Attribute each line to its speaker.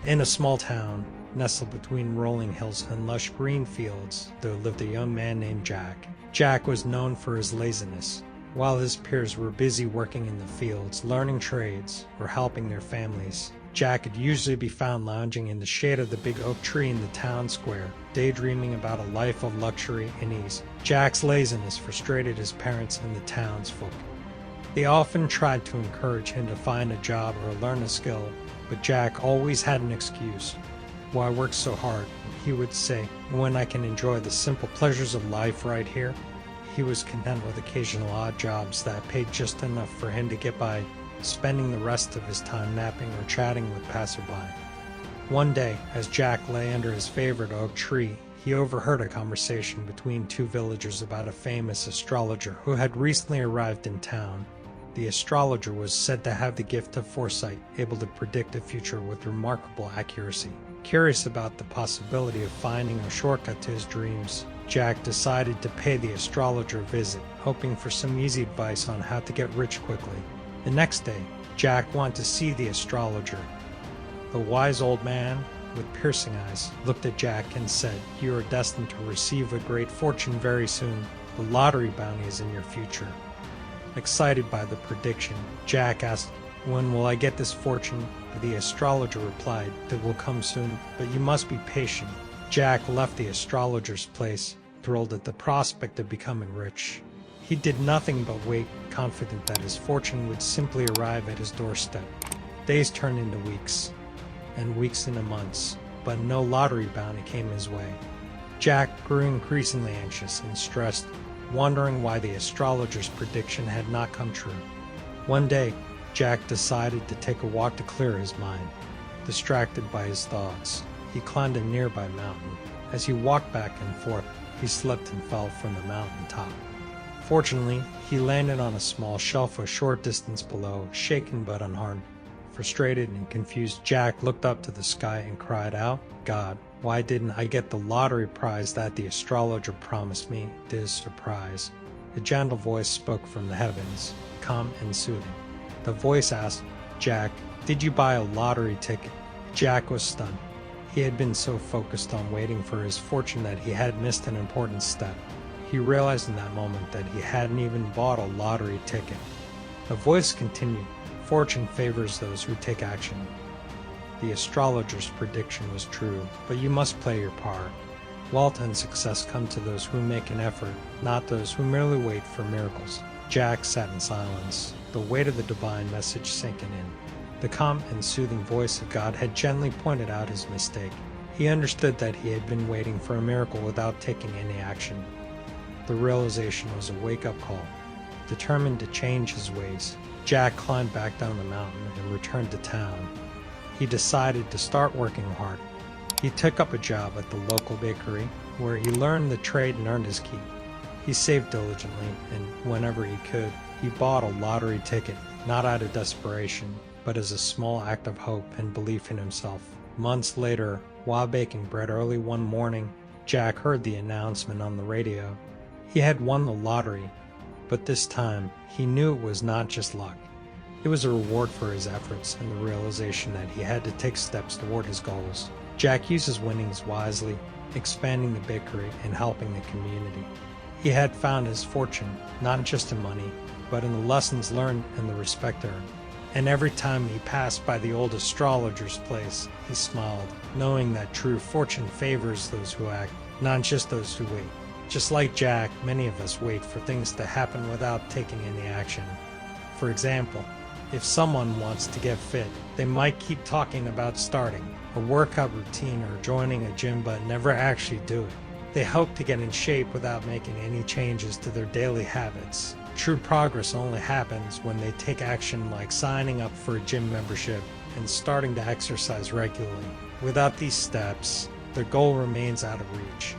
Speaker 1: In a small town, nestled between rolling hills and lush green fields, there lived a young man named Jack. Jack was known for his laziness. While his peers were busy working in the fields, learning trades, or helping their families, Jack could usually be found lounging in the shade of the big oak tree in the town square, daydreaming about a life of luxury and ease. Jack's laziness frustrated his parents and the townsfolk. They often tried to encourage him to find a job or learn a skill, but Jack always had an excuse. "Why work so hard?" he would say, "when I can enjoy the simple pleasures of life right here." He was content with occasional odd jobs that paid just enough for him to get by, spending the rest of his time napping or chatting with passerby. One day, as Jack lay under his favorite oak tree, he overheard a conversation between two villagers about a famous astrologer who had recently arrived in town. The astrologer was said to have the gift of foresight, able to predict the future with remarkable accuracy. Curious about the possibility of finding a shortcut to his dreams, Jack decided to pay the astrologer a visit, hoping for some easy advice on how to get rich quickly. The next day, Jack wanted to see the astrologer. The wise old man, with piercing eyes, looked at Jack and said, "You are destined to receive a great fortune very soon. The lottery bounty is in your future." Excited by the prediction, Jack asked, "When will I get this fortune?" The astrologer replied, "It will come soon, but you must be patient." Jack left the astrologer's place, thrilled at the prospect of becoming rich. He did nothing but wait, confident that his fortune would simply arrive at his doorstep. Days turned into weeks, and weeks into months, but no lottery bounty came his way. Jack grew increasingly anxious and stressed, wondering why the astrologer's prediction had not come true. One day, Jack decided to take a walk to clear his mind. Distracted by his thoughts, he climbed a nearby mountain. As he walked back and forth, he slipped and fell from the mountain top. Fortunately, he landed on a small shelf a short distance below, shaken but unharmed. Frustrated and confused, Jack looked up to the sky and cried out, "God, why didn't I get the lottery prize that the astrologer promised me? This surprise." A gentle voice spoke from the heavens, calm and soothing. The voice asked, "Jack, did you buy a lottery ticket?" Jack was stunned. He had been so focused on waiting for his fortune that he had missed an important step. He realized in that moment that he hadn't even bought a lottery ticket. The voice continued, "Fortune favors those who take action. The astrologer's prediction was true, but you must play your part. Wealth and success come to those who make an effort, not those who merely wait for miracles." Jack sat in silence, the weight of the divine message sinking in. The calm and soothing voice of God had gently pointed out his mistake. He understood that he had been waiting for a miracle without taking any action. The realization was a wake-up call. Determined to change his ways, Jack climbed back down the mountain and returned to town. He decided to start working hard. He took up a job at the local bakery, where he learned the trade and earned his keep. He saved diligently, and whenever he could, he bought a lottery ticket, not out of desperation, but as a small act of hope and belief in himself. Months later, while baking bread early one morning, Jack heard the announcement on the radio. He had won the lottery, but this time he knew it was not just luck. It was a reward for his efforts and the realization that he had to take steps toward his goals. Jack used his winnings wisely, expanding the bakery and helping the community. He had found his fortune, not just in money, but in the lessons learned and the respect earned. And every time he passed by the old astrologer's place, he smiled, knowing that true fortune favors those who act, not just those who wait. Just like Jack, many of us wait for things to happen without taking any action. For example, if someone wants to get fit, they might keep talking about starting a workout routine or joining a gym but never actually do it. They hope to get in shape without making any changes to their daily habits. True progress only happens when they take action, like signing up for a gym membership and starting to exercise regularly. Without these steps, their goal remains out of reach.